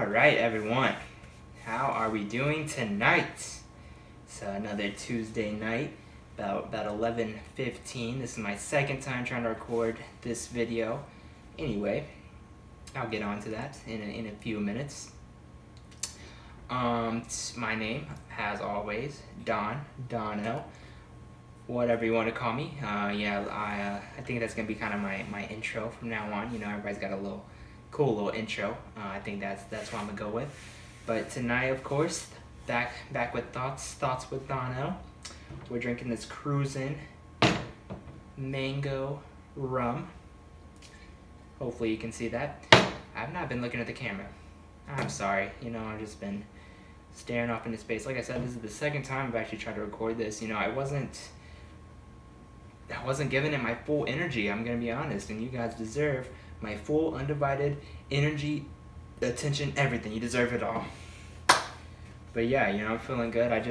All right, everyone. How are we doing tonight? It's another Tuesday night, about 11:15. This is my second time trying to record this video. Anyway, I'll get on to that in a few minutes. My name, as always, DonL. Whatever you want to call me. I think that's gonna be kind of my intro from now on. You know, everybody's got a cool little intro. I think that's what I'm gonna go with. But tonight, of course, back with Thoughts with DonL. We're drinking this cruisin' mango rum. Hopefully you can see that. I've not been looking at the camera. I'm sorry. You know, I've just been staring off into space. Like I said, this is the second time I've actually tried to record this. You know, I wasn't giving it my full energy, I'm gonna be honest, and you guys deserve my full undivided energy, attention, everything. You deserve it all. But yeah, you know, I'm feeling good. I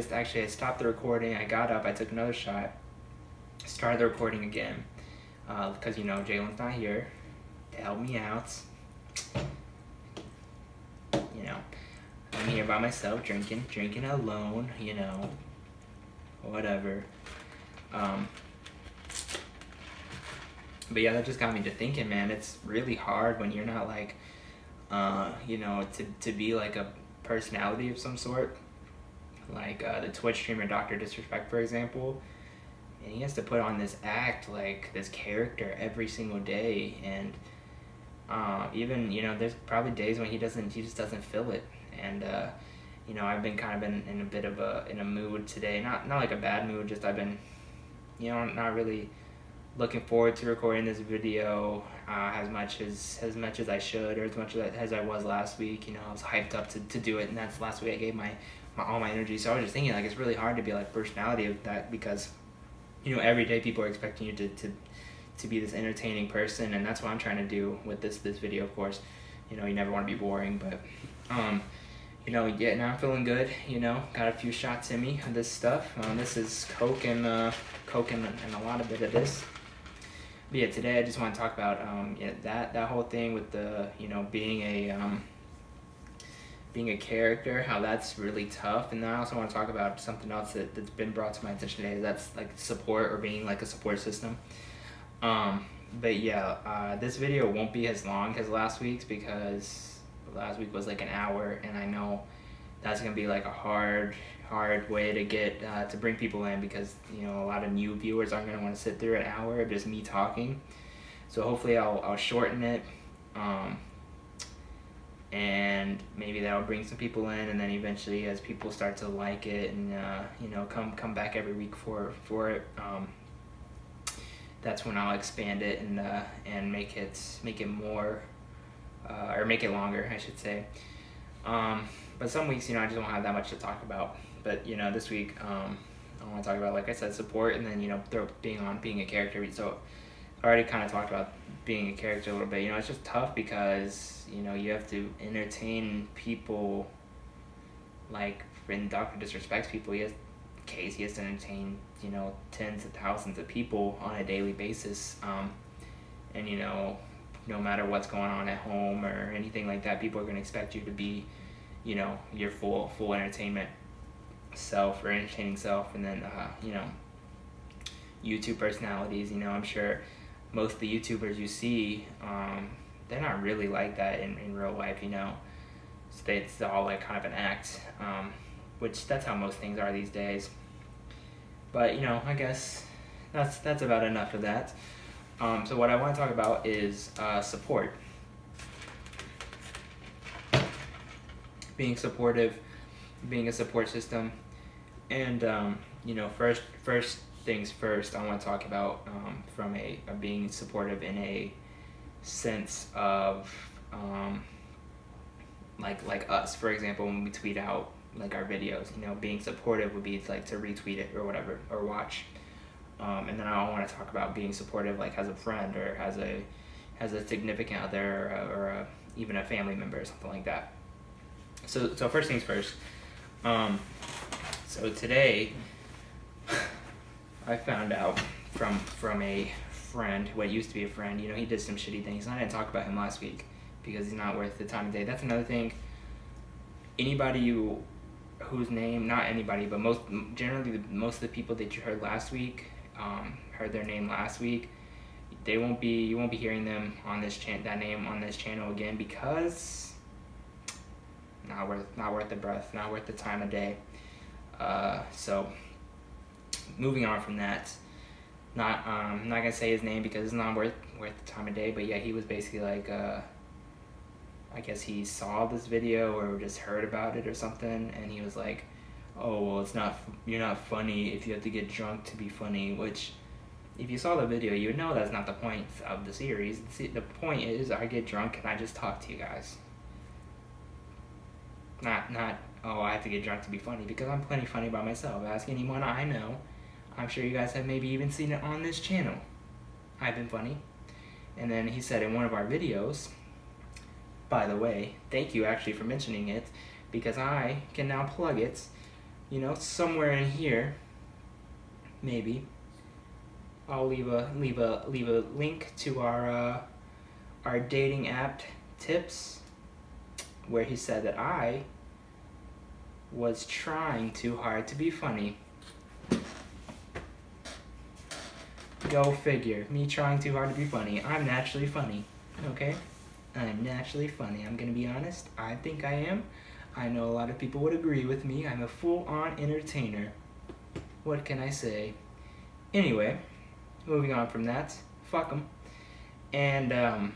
stopped the recording, I got up, I took another shot, started the recording again, because, you know, Jalen's not here to help me out. You know, I'm here by myself, drinking alone, you know, whatever. But yeah, that just got me to thinking, man, it's really hard when you're not like, you know, to be like a personality of some sort. Like the Twitch streamer Dr. Disrespect, for example. And he has to put on this act, like this character every single day. And even, you know, there's probably days when he just doesn't feel it. And, you know, I've been kind of in a bit of in a mood today. Not like a bad mood, just I've been, you know, not really looking forward to recording this video as much as I should, or as much as I was last week. You know, I was hyped up to do it, and that's last week I gave my all my energy. So I was just thinking, like, it's really hard to be like personality of that, because, you know, every day people are expecting you to be this entertaining person, and that's what I'm trying to do with this video. Of course, you know, you never want to be boring, but you know, yeah, now I'm feeling good. You know, got a few shots in me of this stuff. This is Coke and a lot of bit of this. But yeah, today I just want to talk about that whole thing with the, you know, being a character, how that's really tough. And then I also want to talk about something else that's been brought to my attention today. That's like support, or being like a support system. But yeah, this video won't be as long as last week's, because last week was like an hour, and I know that's gonna be like a hard way to get to bring people in, because, you know, a lot of new viewers aren't gonna want to sit through an hour of just me talking. So hopefully I'll shorten it, and maybe that'll bring some people in, and then eventually, as people start to like it and you know, come back every week for it, that's when I'll expand it and make it more, or make it longer, I should say. But some weeks, you know, I just don't have that much to talk about. But, you know, this week, I want to talk about, like I said, support, and then, you know, being a character. So I already kind of talked about being a character a little bit. You know, it's just tough because, you know, you have to entertain people. Like, when Dr. Disrespects people, he has to entertain, you know, tens of thousands of people on a daily basis. And, you know, no matter what's going on at home or anything like that, people are going to expect you to be, you know, your full entertainment self, or entertaining self. And then you know, YouTube personalities, you know, I'm sure most of the YouTubers you see, they're not really like that in real life, you know. So it's all like kind of an act, which that's how most things are these days. But, you know, I guess that's about enough of that. So what I want to talk about is support. Being supportive, being a support system. And, you know, first things first, I want to talk about from being supportive in a sense of like us, for example, when we tweet out like our videos, you know, being supportive would be like to retweet it or whatever, or watch. And then I want to talk about being supportive, like as a friend, or as a significant other, or even a family member, or something like that. So first things first. So today, I found out from a friend, what used to be a friend. You know, he did some shitty things, and I didn't talk about him last week because he's not worth the time of day. That's another thing. anybody whose name, not anybody, but most of the people that you heard last week, heard their name last week, you won't be hearing them on this that name on this channel again, because not worth the breath, not worth the time of day. So moving on from that, not gonna say his name because it's not worth the time of day, but yeah, he was basically like, I guess he saw this video or just heard about it or something, and he was like, oh, well, you're not funny if you have to get drunk to be funny, which, if you saw the video, you would know that's not the point of the series. The point is, I get drunk and I just talk to you guys. Not, oh, I have to get drunk to be funny, because I'm plenty funny by myself. Ask anyone I know. I'm sure you guys have maybe even seen it on this channel. I've been funny. And then he said in one of our videos, by the way, thank you actually for mentioning it, because I can now plug it, somewhere in here, maybe. I'll leave a link to our dating app tips, where he said that I was trying too hard to be funny. Go figure. Me trying too hard to be funny. I'm naturally funny, okay? I'm naturally funny. I'm gonna be honest. I think I am. I know a lot of people would agree with me. I'm a full-on entertainer. What can I say? Anyway, moving on from that. Fuck 'em. And,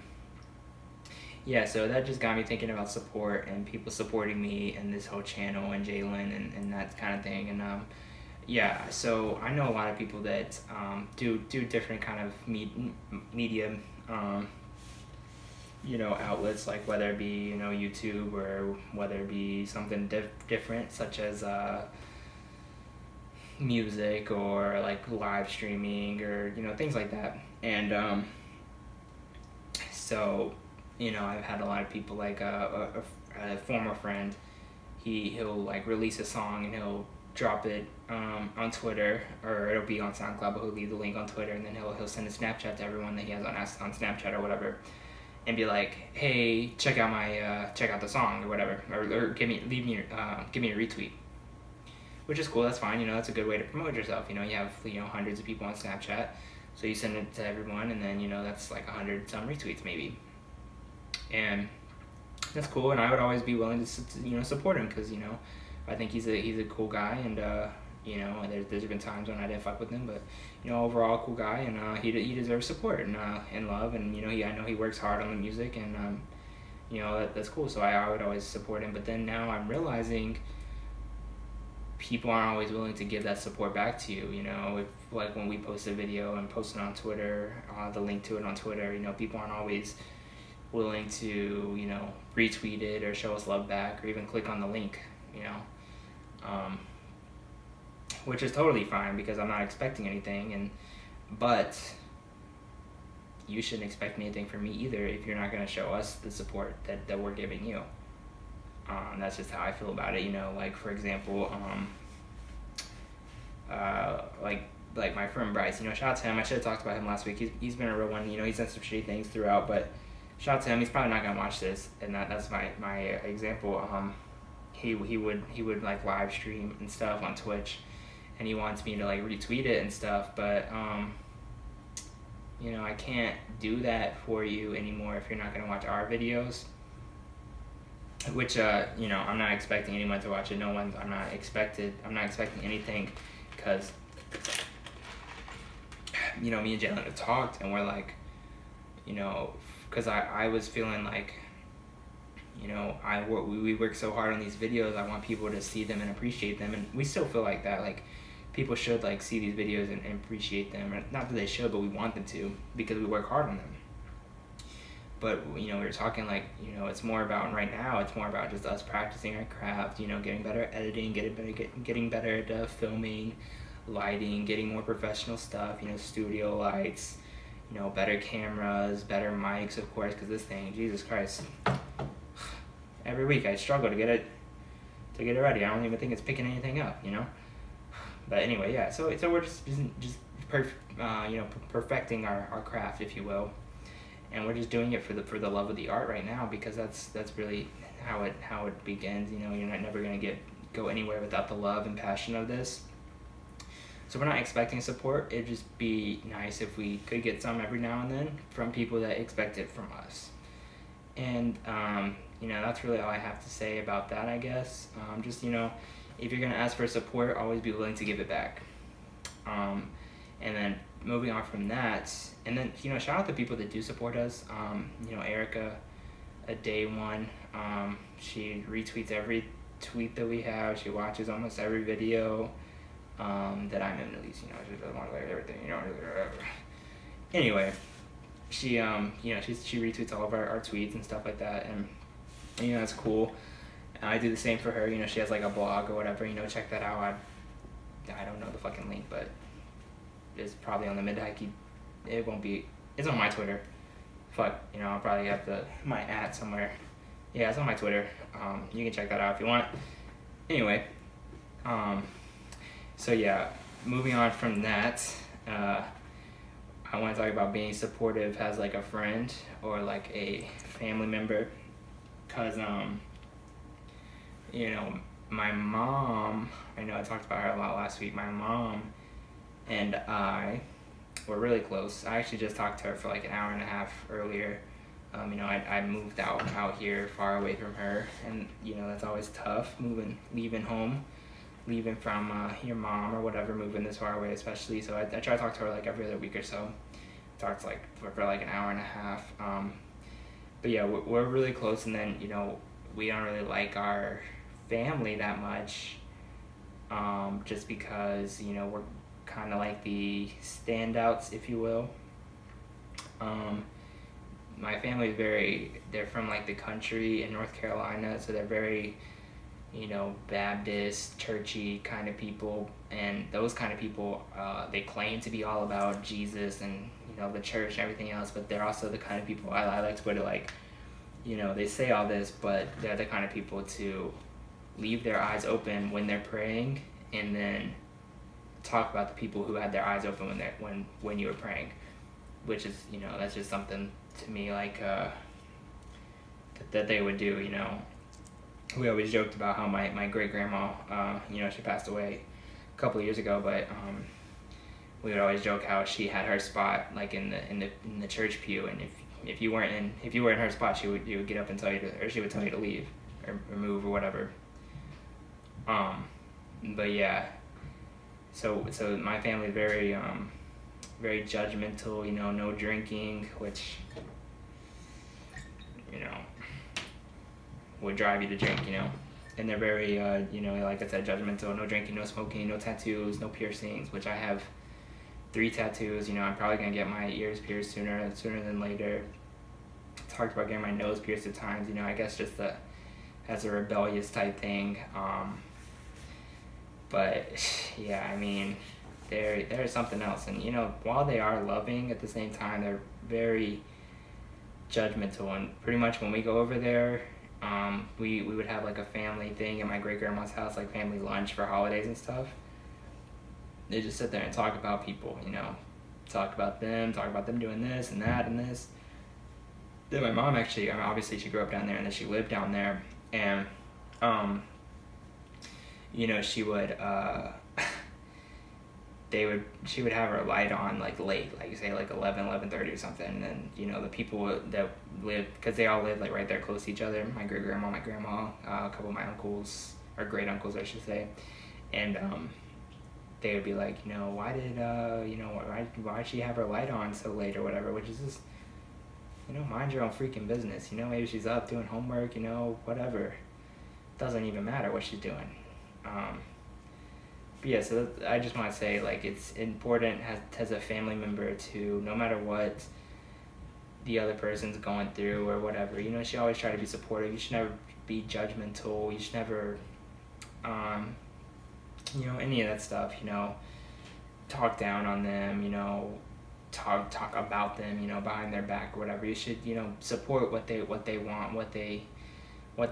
yeah, so that just got me thinking about support and people supporting me and this whole channel and Jalen and that kind of thing. And, yeah, so I know a lot of people that do different kind of media, outlets, like whether it be, YouTube, or whether it be something different, such as music, or like live streaming, or, things like that. And so, I've had a lot of people, like a former friend, he'll like release a song and he'll drop it on Twitter, or it'll be on SoundCloud, but he'll leave the link on Twitter, and then he'll send a Snapchat to everyone that he has on Snapchat or whatever, and be like, hey, check out the song or whatever, or give me a retweet, which is cool. That's fine. That's a good way to promote yourself. You have hundreds of people on Snapchat, so you send it to everyone, and then that's like 100 some retweets maybe, and that's cool. And I would always be willing to support him, because I think he's a cool guy, and there's been times when I didn't fuck with him, but overall cool guy, and he deserves support and love, and I know he works hard on the music, and that's cool. So I would always support him. But then now I'm realizing people aren't always willing to give that support back to you. If, like, when we post a video and post it on Twitter, the link to it on Twitter, people aren't always willing to retweet it or show us love back, or even click on the link. Which is totally fine, because I'm not expecting anything, but you shouldn't expect anything from me either if you're not going to show us the support that we're giving you. That's just how I feel about it. Like, for example, like my friend Bryce, shout out to him. I should have talked about him last week. He's been a real one. He's done some shitty things throughout, but shout out to him. He's probably not going to watch this, and that's my example. He would like live stream and stuff on Twitch, and he wants me to like retweet it and stuff, but I can't do that for you anymore if you're not gonna watch our videos. Which I'm not expecting anyone to watch it. I'm not expecting anything, because me and Jalen have talked, and we're like, because I was feeling like, we work so hard on these videos. I want people to see them and appreciate them, and we still feel like that. Like, people should like see these videos and appreciate them. Not that they should, but we want them to, because we work hard on them. But we were talking like, it's more about, right now, it's more about just us practicing our craft. Getting better at editing, getting better at filming, lighting, getting more professional stuff. Studio lights, better cameras, better mics, of course, because this thing, Jesus Christ. Every week I struggle to get it ready. I don't even think it's picking anything up, But anyway, yeah. So we're just perfecting our craft, if you will. and we're just doing it for the love of the art right now, because that's really how it begins. You know, you're never gonna go anywhere without the love and passion of this. So we're not expecting support. It'd just be nice if we could get some every now and then from people that expect it from us. And you know, that's really all I have to say about that, I guess. Just, you know, if you're gonna ask for support, always be willing to give it back. And then moving on from that, and then, you know, shout out to people that do support us. You know, Erica, a day one, she retweets every tweet that we have. She watches almost every video that I'm in, at least. You know, she doesn't want to like everything, you know. Anyway, she you know, she retweets all of our tweets and stuff like that, and you know, that's cool. And I do the same for her. You know, she has like a blog or whatever, you know, check that out. I don't know the fucking link, but it's probably on the mid-hikey. It won't be, it's on my Twitter. Fuck, you know, I'll probably have my ad somewhere. Yeah, it's on my Twitter. You can check that out if you want. Anyway, so yeah, moving on from that, I want to talk about being supportive as like a friend or like a family member, cause you know, my mom, I know I talked about her a lot last week. My mom and I were really close. I actually just talked to her for like an hour and a half earlier. You know, I moved out here far away from her, and you know, that's always tough, leaving home, leaving from your mom or whatever, moving this far away especially. So I try to talk to her like every other week or so. Talked like for like an hour and a half. But yeah, we're really close, and then, you know, we don't really like our family that much, just because, you know, we're kind of like the standouts, if you will. My family is they're from like the country in North Carolina, so they're very, you know, Baptist, churchy kind of people, and those kind of people, they claim to be all about Jesus and, you know, the church and everything else, but they're also the kind of people, I like to put it like, you know, they say all this, but they're the kind of people to leave their eyes open when they're praying, and then talk about the people who had their eyes open when you were praying, which is, you know, that's just something to me like that they would do. You know, we always joked about how my great grandma, you know, she passed away a couple of years ago, but we would always joke how she had her spot like in the church pew, and if you were in her spot, she would get up and tell you to, or she would tell you to leave or move or whatever. But yeah, so my family is very very judgmental, you know, no drinking, which, you know, would drive you to drink, you know. And they're very you know, like I said, judgmental, no drinking, no smoking, no tattoos, no piercings, which I have 3 tattoos. You know, I'm probably gonna get my ears pierced sooner than later. Talked about getting my nose pierced at times, you know, I guess just as a rebellious type thing. But yeah, I mean, they're something else, and you know, while they are loving, at the same time they're very judgmental. And pretty much when we go over there, we would have like a family thing at my great grandma's house, like family lunch for holidays and stuff. They just sit there and talk about people, you know, talk about them doing this and that and this. Then my mom actually, I mean, obviously she grew up down there, and then she lived down there, and you know, she would she would have her light on like late, like say like 11:30 or something, and then, you know, the people that lived, because they all lived like right there close to each other, my great grandma, my grandma, a couple of my uncles, or great uncles I should say, and they would be like, you know, why did you know, why did she have her light on so late or whatever, which is just, you know, mind your own freaking business, you know, maybe she's up doing homework, you know, whatever, doesn't even matter what she's doing. But yeah, so I just want to say, like, it's important as a family member to, no matter what the other person's going through or whatever, you know, you should always try to be supportive. You should never be judgmental. You should never, you know, any of that stuff, you know, talk down on them, you know, talk about them, you know, behind their back or whatever. You should, you know, support what they want, what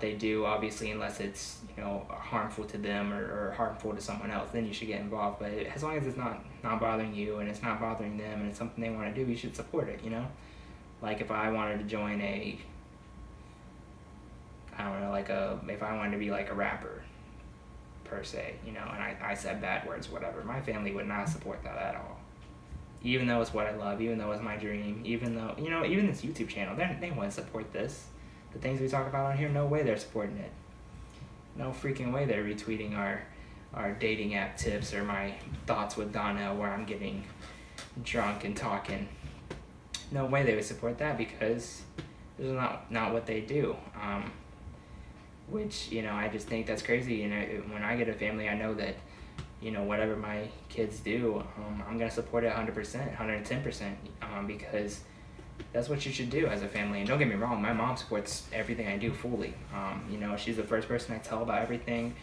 they do, obviously, unless it's, you know, harmful to them or harmful to someone else, then you should get involved. But as long as it's not bothering you and it's not bothering them and it's something they want to do, you should support it, you know. like if I wanted to join a, I don't know, like if I wanted to be like a rapper per se, you know, and I said bad words, whatever, my family would not support that at all. Even though it's what I love, even though it's my dream, even though, you know, even this YouTube channel, they wouldn't support this. The things we talk about on here, no way they're supporting it. No freaking way they're retweeting our dating app tips or my Thoughts with DonL where I'm getting drunk and talking. No way they would support that, because this is not what they do. Which, you know, I just think that's crazy. And when I get a family, I know that, you know, whatever my kids do, I'm going to support it 100%, 110%, because that's what you should do as a family. And don't get me wrong, my mom supports everything I do fully. You know, she's the first person I tell about everything.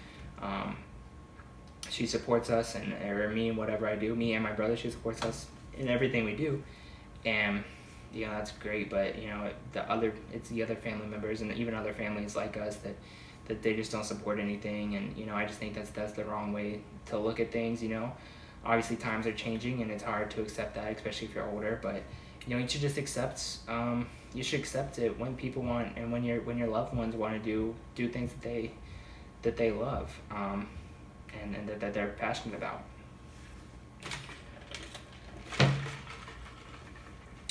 She supports us, or me, and whatever I do. Me and my brother, she supports us in everything we do. And, you know, that's great. But, you know, it's the other family members and even other families like us that they just don't support anything. And, you know, I just think that's the wrong way to look at things, you know. Obviously times are changing and it's hard to accept that, especially if you're older, but, you know, you should just accept it when people want, and when your loved ones want to do things that they love, and that they're passionate about.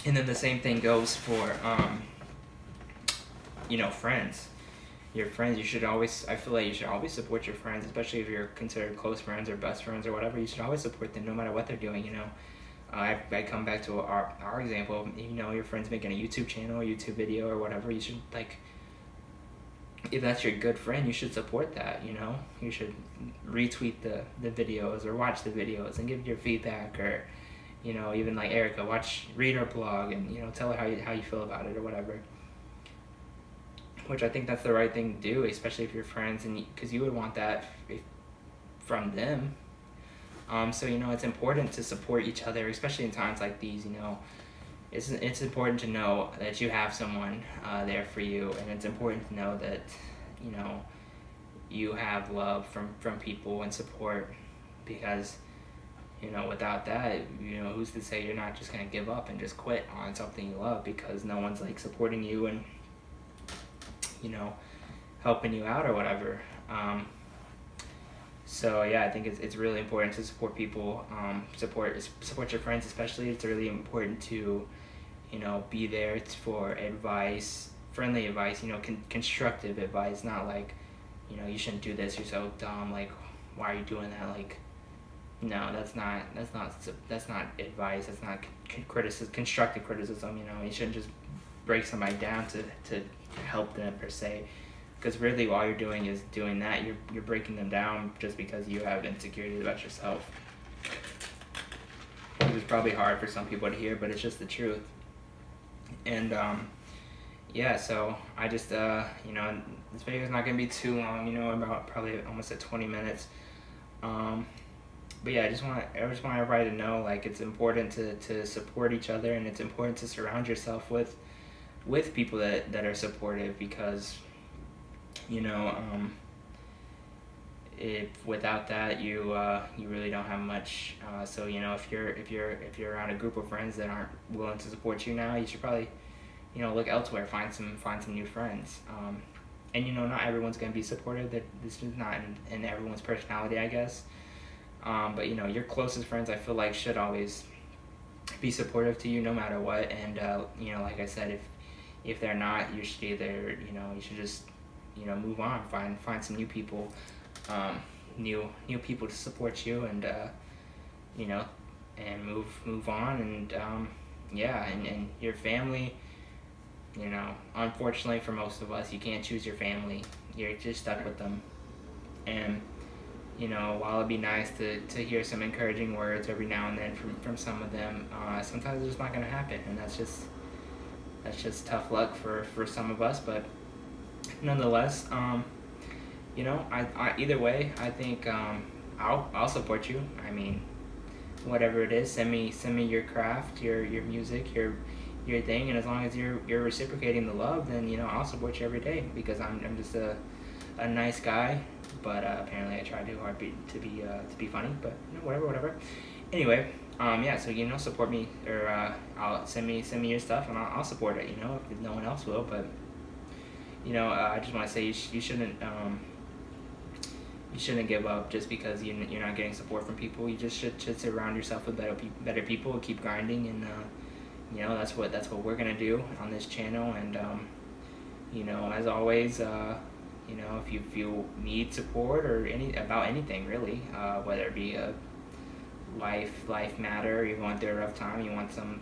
And then the same thing goes for you know, friends. Your friends, I feel like you should always support your friends, especially if you're considered close friends or best friends or whatever. You should always support them no matter what they're doing, you know. I come back to our example, you know, your friend's making a YouTube channel or YouTube video or whatever, you should, like, if that's your good friend, you should support that, you know. You should retweet the videos or watch the videos and give your feedback, or, you know, even like Erica, read her blog and, you know, tell her how you feel about it or whatever. Which I think that's the right thing to do, especially if you're friends, and because you would want that from them. So, you know, it's important to support each other, especially in times like these, you know. It's important to know that you have someone there for you, and it's important to know that, you know, you have love from people and support, because, you know, without that, you know, who's to say you're not just going to give up and just quit on something you love because no one's, like, supporting you and, you know, helping you out or whatever. So yeah, I think it's really important to support people, support your friends especially. It's really important to, you know, be there for advice, friendly advice, you know, constructive advice, not like, you know, you shouldn't do this, you're so dumb, like, why are you doing that? Like, no, that's not advice, that's not constructive criticism, you know. You shouldn't just break somebody down to help them per se. Because really, all you're doing is doing that. You're breaking them down just because you have insecurities about yourself. Which is probably hard for some people to hear, but it's just the truth. And yeah, so I just you know, this video is not gonna be too long. You know, about probably almost at 20 minutes. But yeah, I just want everybody to know, like, it's important to support each other, and it's important to surround yourself with people that are supportive, because, you know, if without that, you really don't have much. So, you know, if you're around a group of friends that aren't willing to support you now, you should probably, you know, look elsewhere, find some new friends. And, you know, not everyone's gonna be supportive. That this is not in everyone's personality, I guess. But, you know, your closest friends, I feel like, should always be supportive to you no matter what. And you know, like I said, if they're not, you should either, you know, you should just, you know, move on, find some new people, new people to support you, and you know, and move on. And yeah, and your family, you know, unfortunately for most of us, you can't choose your family. You're just stuck with them. And, you know, while it'd be nice to hear some encouraging words every now and then from some of them, sometimes it's just not gonna happen, and that's just tough luck for some of us. But nonetheless, you know, I either way, I think I'll support you. I mean, whatever it is, send me your craft, your music, your thing, and as long as you're reciprocating the love, then, you know, I'll support you every day, because I'm just a nice guy. But apparently I try too hard to be funny. But, you know, whatever. Anyway, Yeah, so support me, or I'll send me your stuff, and I'll support it. If no one else will, but I just want to say you shouldn't give up just because you're not getting support from people. You just should surround yourself with better people, keep grinding, and that's what we're gonna do on this channel. And as always, if you need support or about anything really, whether it be a life matter, you're going through a rough time, you want some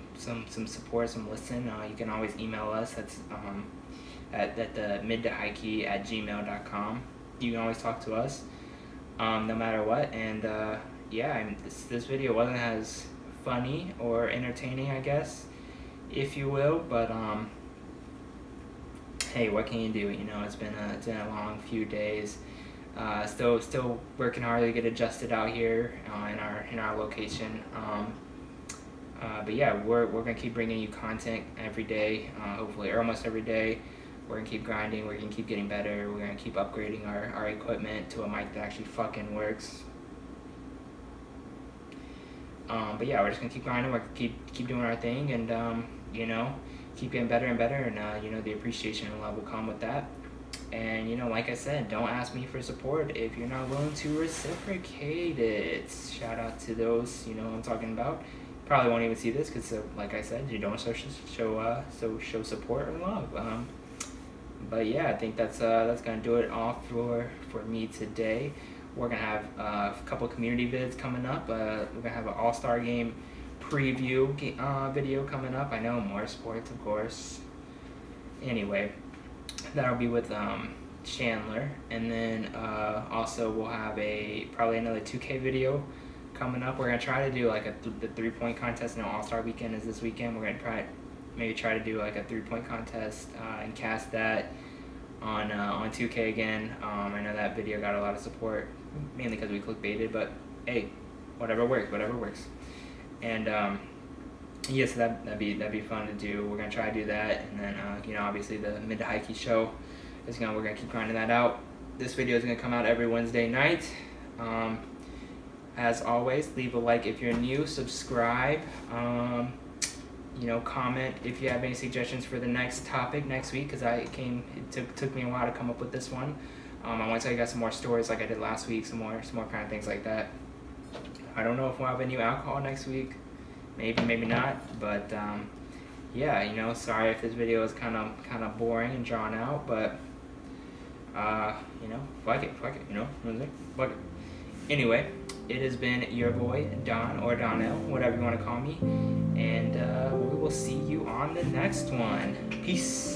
support, some listen, you can always email us. That's at the mid-to-high-key@gmail.com. You can always talk to us, no matter what. And this video wasn't as funny or entertaining, I guess, if you will, but hey, what can you do? It's been a long few days. Still working hard to get adjusted out here in our location. But yeah, we're gonna keep bringing you content every day, hopefully, or almost every day. We're gonna keep grinding. We're gonna keep getting better. We're gonna keep upgrading our equipment to a mic that actually fucking works. But yeah, we're just gonna keep grinding. We're gonna keep doing our thing, and keep getting better and better. And the appreciation and love will come with that. And like I said, don't ask me for support if you're not willing to reciprocate it. Shout out to those I'm talking about. Probably won't even see this because, like I said, you don't show support or love. But yeah, I think that's gonna do it all for me today. We're gonna have a couple community vids coming up. We're gonna have an all-star game preview video coming up. I know, more sports, of course. Anyway, that'll be with Chandler, and then also we'll have probably another 2K video coming up. We're gonna try to do like the 3-point contest. All-Star weekend is this weekend. We're gonna try to do like a 3-point contest and cast that on 2K again. I know that video got a lot of support, mainly because we clickbaited, but hey, whatever works. And yes, that'd be fun to do. We're gonna try to do that, and then obviously the Mid to High Key show we're gonna keep grinding that out. This video is gonna come out every Wednesday night. As always, leave a like if you're new, subscribe, comment if you have any suggestions for the next topic next week, because it took me a while to come up with this one. I want to tell you guys some more stories like I did last week, some more kind of things like that. I don't know if we'll have a new alcohol next week. Maybe not, but yeah, sorry if this video is kind of boring and drawn out, but fuck it, fuck it. Anyway, it has been your boy Don, or DonL, whatever you want to call me, and we will see you on the next one. Peace.